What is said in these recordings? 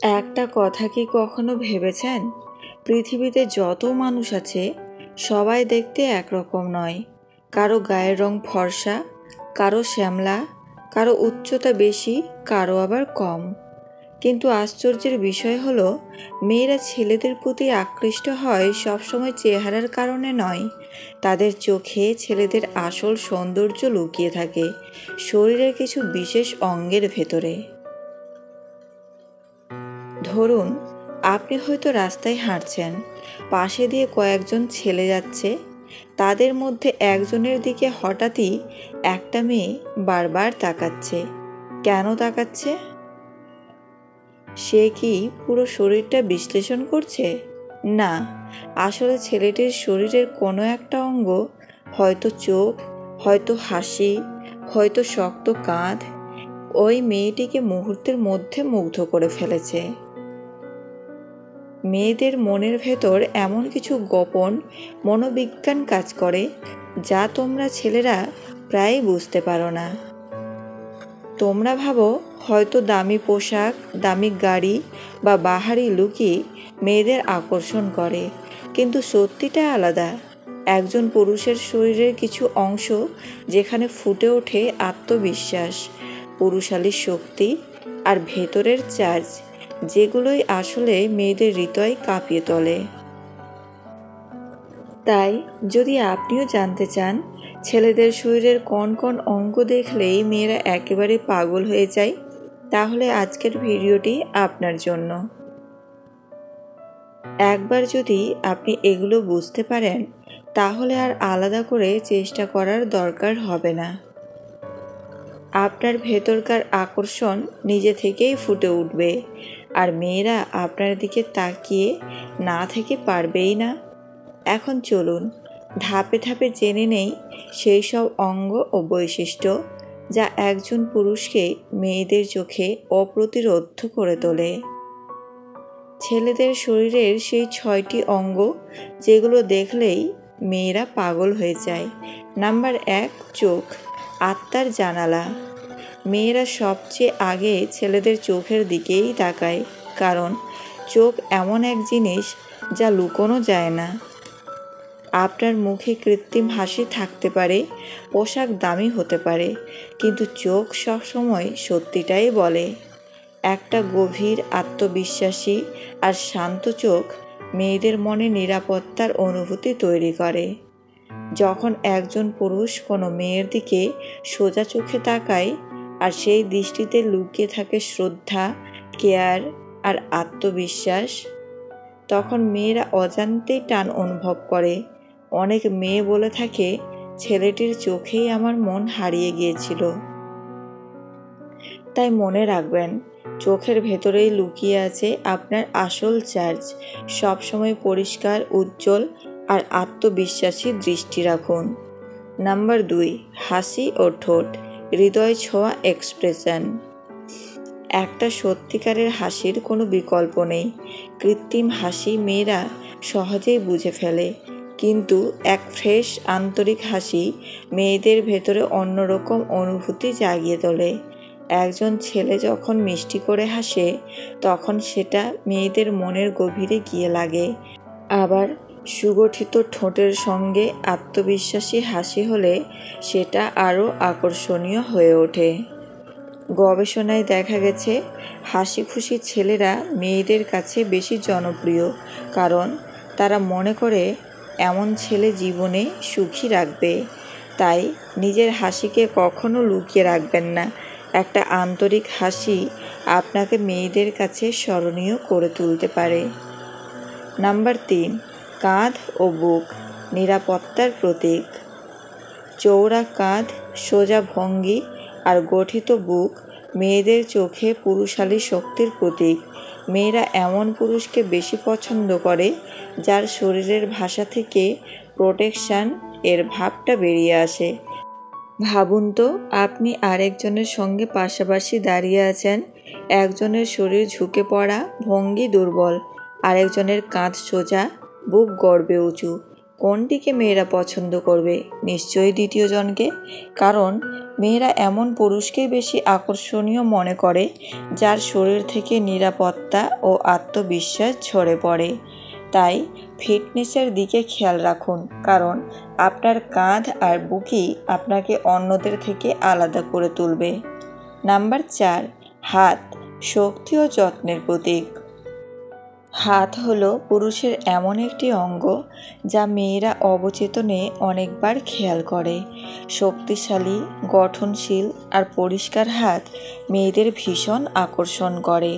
একটা কথা কি কখনো ভেবেছেন, পৃথিবীতে যত মানুষ আছে সবাই দেখতে একরকম নয়। কারো গায়ের রং ফর্সা, কারো শ্যামলা, কারো উচ্চতা বেশি, কারো আবার কম। কিন্তু আশ্চর্যের বিষয় হলো, মেয়েরা ছেলেদের প্রতি আকৃষ্ট হয় সবসময় চেহারার কারণে নয়। তাদের চোখে ছেলেদের আসল সৌন্দর্য লুকিয়ে থাকে শরীরের কিছু বিশেষ অঙ্গের ভেতরে। ধরুন, আপনি হয়তো রাস্তায় হাঁটছেন, পাশে দিয়ে কয়েকজন ছেলে যাচ্ছে। তাদের মধ্যে একজনের দিকে হঠাৎই একটা মেয়ে বারবার তাকাচ্ছে। কেন তাকাচ্ছে? সে কি পুরো শরীরটা বিশ্লেষণ করছে? না, আসলে ছেলেটির শরীরের কোনো একটা অঙ্গ, হয়তো চোখ, হয়তো হাসি, হয়তো শক্ত কাঁধ, ওই মেয়েটিকে মুহূর্তের মধ্যে মুগ্ধ করে ফেলেছে। মেয়েদের মনের ভেতর এমন কিছু গোপন মনোবিজ্ঞান কাজ করে যা তোমরা ছেলেরা প্রায়ই বুঝতে পারো না। তোমরা ভাবো হয়তো দামি পোশাক, দামি গাড়ি বা বাহারি লুকই মেয়েদের আকর্ষণ করে, কিন্তু সত্যিটা আলাদা। একজন পুরুষের শরীরের কিছু অংশ যেখানে ফুটে ওঠে আত্মবিশ্বাস, পুরুষালী শক্তি আর ভেতরের চার্জ, যেগুলোই আসলে মেয়েদের হৃদয় কাঁপিয়ে তোলে। তাই যদি আপনিও জানতে চান ছেলেদের শরীরের কোন কোন অঙ্গ দেখলেই মেয়েরা একেবারে পাগল হয়ে যায়, তাহলে আজকের ভিডিওটি আপনার জন্য। একবার যদি আপনি এগুলো বুঝতে পারেন, তাহলে আর আলাদা করে চেষ্টা করার দরকার হবে না। আপনার ভেতরকার আকর্ষণ নিজে থেকেই ফুটে উঠবে, আর মেয়েরা আপনার দিকে তাকিয়ে না থেকে পারবেই না। এখন চলুন ধাপে ধাপে জেনে নেই সেই সব অঙ্গ ও বৈশিষ্ট্য যা একজন পুরুষকে মেয়েদের চোখে অপ্রতিরোধ করে তোলে। ছেলেদের শরীরের সেই 6টি অঙ্গ যেগুলো দেখলেই মেয়েরা পাগল হয়ে যায়। নাম্বার 1, চোখ, আত্মার জানালা। মেয়েরা সবচেয়ে আগে ছেলেদের চোখের দিকেই তাকায়, কারণ চোখ এমন এক জিনিস যা লুকোনো যায় না। আপনার মুখে কৃত্রিম হাসি থাকতে পারে, পোশাক দামি হতে পারে, কিন্তু চোখ সবসময় সত্যিটাই বলে। একটা গভীর, আত্মবিশ্বাসী আর শান্ত চোখ মেয়েদের মনে নিরাপত্তার অনুভূতি তৈরি করে। যখন একজন পুরুষ কোনো মেয়ের দিকে সোজা চোখে তাকায় আর সেই দৃষ্টিতে লুকিয়ে থাকে শ্রদ্ধা, কেয়ার আর আত্মবিশ্বাস, তখন মেয়েরা অজান্তেই টান অনুভব করে। অনেক মেয়ে বলে থাকে, ছেলেটির চোখেই আমার মন হারিয়ে গিয়েছিল। তাই মনে রাখবেন, চোখের ভেতরেই লুকিয়ে আছে আপনার আসল চার্জ। সবসময় পরিষ্কার, উজ্জ্বল আর আত্মবিশ্বাসী দৃষ্টি রাখুন। নাম্বার 2, হাসি ও ঠোঁট, হৃদয় ছোঁয়া এক্সপ্রেশন। একটা সত্যিকারের হাসির কোনো বিকল্প নেই। কৃত্রিম হাসি মেয়েরা সহজেই বুঝে ফেলে, কিন্তু এক ফ্রেশ, আন্তরিক হাসি মেয়েদের ভেতরে অন্যরকম অনুভূতি জাগিয়ে তোলে। একজন ছেলে যখন মিষ্টি করে হাসে, তখন সেটা মেয়েদের মনের গভীরে গিয়ে লাগে। আবার সুগঠিত ঠোঁটের সঙ্গে আত্মবিশ্বাসী হাসি হলে সেটা আরও আকর্ষণীয় হয়ে ওঠে। গবেষণায় দেখা গেছে, হাসি খুশি ছেলেরা মেয়েদের কাছে বেশি জনপ্রিয়, কারণ তারা মনে করে এমন ছেলে জীবনে সুখী রাখবে। তাই নিজের হাসিকে কখনো লুকিয়ে রাখবেন না। একটা আন্তরিক হাসি আপনাকে মেয়েদের কাছে স্মরণীয় করে তুলতে পারে। নাম্বার 3, কাঁধ ও বুক, নিরাপত্তার প্রতীক। চওড়া কাঁধ, সোজা ভঙ্গি আর গঠিত বুক মেয়েদের চোখে পুরুষালী শক্তির প্রতীক। মেয়েরা এমন পুরুষকে বেশি পছন্দ করে যার শরীরের ভাষা থেকে প্রোটেকশন এর ভাবটা বেরিয়ে আসে। ভাবুন তো, আপনি আরেকজনের সঙ্গে পাশাপাশি দাঁড়িয়ে আছেন। একজনের শরীর ঝুঁকে পড়া, ভঙ্গি দুর্বল, আরেকজনের কাঁধ সোজা, বুক গর্বে উঁচু। কোনটিকে মেয়েরা পছন্দ করবে? নিশ্চয়ই দ্বিতীয় জনকে, কারণ মেয়েরা এমন পুরুষকেই বেশি আকর্ষণীয় মনে করে যার শরীর থেকে নিরাপত্তা ও আত্মবিশ্বাস ঝরে পড়ে। তাই ফিটনেসের দিকে খেয়াল রাখুন, কারণ আপনার কাঁধ আর বুকই আপনাকে অন্যদের থেকে আলাদা করে তুলবে। নাম্বার 4, হাত, শক্তি ও যত্নের প্রতীক। হাত হলো পুরুষের এমন একটি অঙ্গ যা মেয়েরা অবচেতনে অনেকবার খেয়াল করে। শক্তিশালী, গঠনশীল আর পরিষ্কার হাত মেয়েদের ভীষণ আকর্ষণ করে।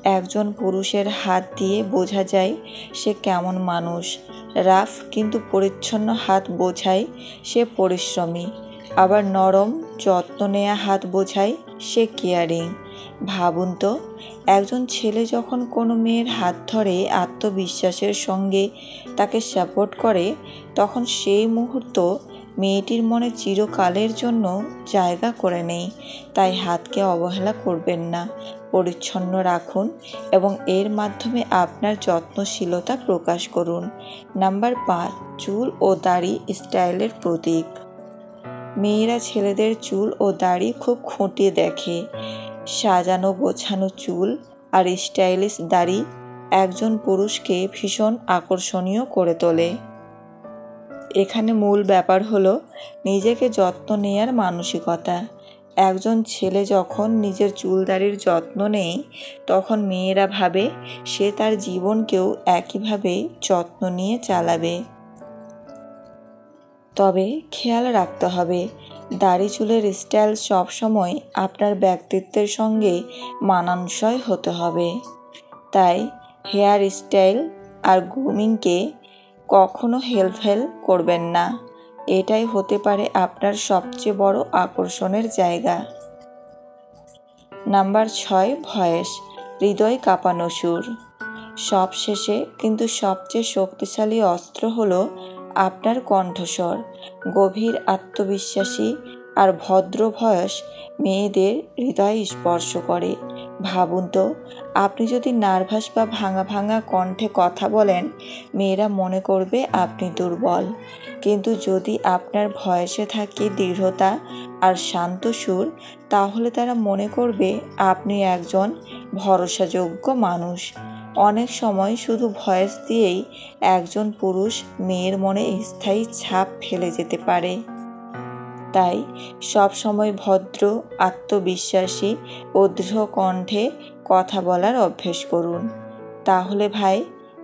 একজন পুরুষের হাত দিয়ে বোঝা যায় সে কেমন মানুষ। রাফ কিন্তু পরিচ্ছন্ন হাত বোঝায় সে পরিশ্রমী, আবার নরম, যত্ন নেয়া হাত বোঝায় সে কেয়ারিং। ভাবুন তো, একজন ছেলে যখন কোনো মেয়ের হাত ধরে আত্মবিশ্বাসের সঙ্গে তাকে সাপোর্ট করে, তখন সেই মুহূর্ত মেয়েটির মনে চিরকালের জন্য জায়গা করে নেয়। তাই হাতকে অবহেলা করবেন না, পরিচ্ছন্ন রাখুন এবং এর মাধ্যমে আপনার যত্নশীলতা প্রকাশ করুন। নাম্বার 5, চুল ও দাড়ি স্টাইলের প্রতীক। মেয়েরা ছেলেদের চুল ও দাড়ি খুব খুঁটিয়ে দেখে। সাজানো গোছানো চুল আর স্টাইলিশ দাড়ি একজন পুরুষকে ভীষণ আকর্ষণীয় করে তোলে। এখানে মূল ব্যাপার হলো নিজেকে যত্ন নেয়ার মানসিকতা। একজন ছেলে যখন নিজের চুল দাড়ির যত্ন নেয়, তখন মেয়েরা ভাবে সে তার জীবনকেও একইভাবে যত্ন নিয়ে চালাবে। তবে খেয়াল রাখতে হবে, দাড়ি চুলের স্টাইল সবসময় আপনার ব্যক্তিত্বের সঙ্গে মানানসই হতে হবে। তাই হেয়ার স্টাইল আর গ্রুমিংকে কখনো হেলফেল করবেন না। এটাই হতে পারে আপনার সবচেয়ে বড় আকর্ষণের জায়গা। নাম্বার 6, ভয়েস, হৃদয় কাঁপানো সুর। সবশেষে কিন্তু সবচেয়ে শক্তিশালী অস্ত্র হলো আপনার কণ্ঠস্বর। গভীর, আত্মবিশ্বাসী আর ভদ্র ভয়েস মেয়েদের হৃদয় স্পর্শ করে। ভাবুন তো, আপনি যদি নার্ভাস বা ভাঙা ভাঙা কণ্ঠে কথা বলেন, মেয়েরা মনে করবে আপনি দুর্বল। কিন্তু যদি আপনার ভয়েসে থাকে দৃঢ়তা আর শান্ত সুর, তাহলে তারা মনে করবে আপনি একজন ভরসাযোগ্য মানুষ। অনেক সময় শুধু ভয়েস দিয়েই একজন পুরুষ মেয়ের মনে স্থায়ী ছাপ ফেলে যেতে পারে। তাই সবসময় ভদ্র, আত্মবিশ্বাসী ও দৃঢ় কণ্ঠে কথা বলার অভ্যেস করুন। তাহলে ভাই,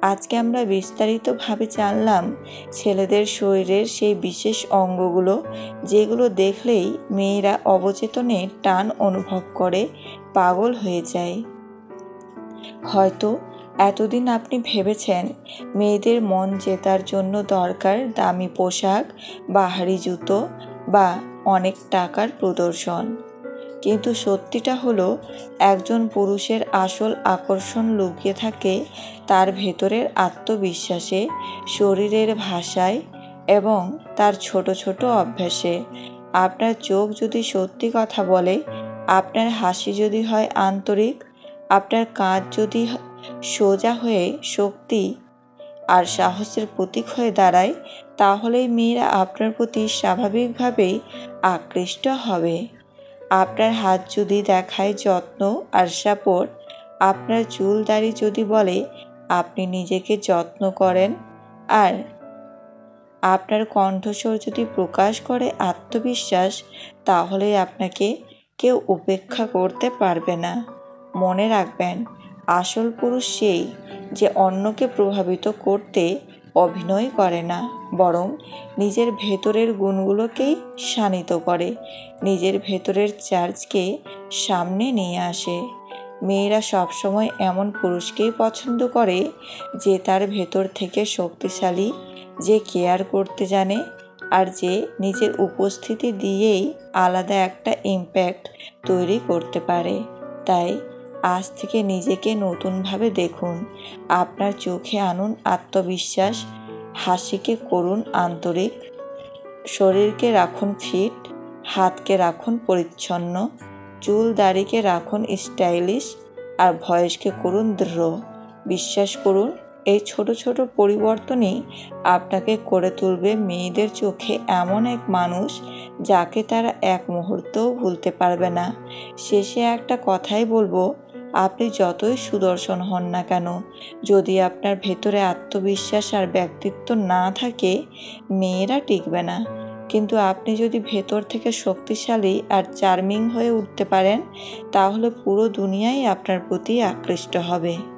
আজকে আমরা বিস্তারিতভাবে জানলাম ছেলেদের শরীরের সেই বিশেষ অঙ্গগুলো যেগুলো দেখলেই মেয়েরা অবচেতনে টান অনুভব করে পাগল হয়ে যায়। হয়তো এতদিন আপনি ভেবেছেন মেয়েদের মন জেতার জন্য দরকার দামি পোশাক, বাহারি জুতো বা অনেক টাকার প্রদর্শন। কিন্তু সত্যিটা হলো, একজন পুরুষের আসল আকর্ষণ লুকিয়ে থাকে তার ভেতরের আত্মবিশ্বাসে, শরীরের ভাষায় এবং তার ছোট ছোট অভ্যাসে। আপনার চোখ যদি সত্যি কথা বলে, আপনার হাসি যদি হয় আন্তরিক, আপনার কাঁধ যদি সোজা হয়ে শক্তি আর সাহসের প্রতীক হয়ে দাঁড়ায়, তাহলেই মেয়েরা আপনার প্রতি স্বাভাবিকভাবেই আকৃষ্ট হবে। আপনার হাত যদি দেখায় যত্ন আর সাপোর্ট, আপনার চুল দাড়ি যদি বলে আপনি নিজেকে যত্ন করেন, আর আপনার কণ্ঠস্বর যদি প্রকাশ করে আত্মবিশ্বাস, তাহলে আপনাকে কেউ উপেক্ষা করতে পারবে না। মনে রাখবেন, আসল পুরুষ সেই যে অন্যকে প্রভাবিত করতে অভিনয় করে না, বরং নিজের ভেতরের গুণগুলোকেই শানিত করে, নিজের ভেতরের চার্জকে সামনে নিয়ে আসে। মেয়েরা সবসময় এমন পুরুষকেই পছন্দ করে যে তার ভেতর থেকে শক্তিশালী, যে কেয়ার করতে জানে আর যে নিজের উপস্থিতি দিয়েই আলাদা একটা ইম্প্যাক্ট তৈরি করতে পারে। তাই আজ থেকে নিজেকে নতুনভাবে দেখুন, আপনার চোখে আনুন আত্মবিশ্বাস, হাসিকে করুন আন্তরিক, শরীরকে রাখুন ফিট, হাতকে রাখুন পরিচ্ছন্ন, চুল দাড়িকে রাখুন স্টাইলিশ আর ভয়েসকে করুন দৃঢ়। বিশ্বাস করুন, এই ছোট ছোট পরিবর্তনই আপনাকে করে তুলবে মেয়েদের চোখে এমন এক মানুষ যাকে তারা এক মুহূর্তও ভুলতে পারবে না। শেষে একটা কথাই বলবো, আপনি যতই সুদর্শন হন না কেন, যদি আপনার ভেতরে আত্মবিশ্বাস আর ব্যক্তিত্ব না থাকে, মেয়েরা টিকবে না। কিন্তু আপনি যদি ভেতর থেকে শক্তিশালী আর চার্মিং হয়ে উঠতে পারেন, তাহলে পুরো দুনিয়াই আপনার প্রতি আকৃষ্ট হবে।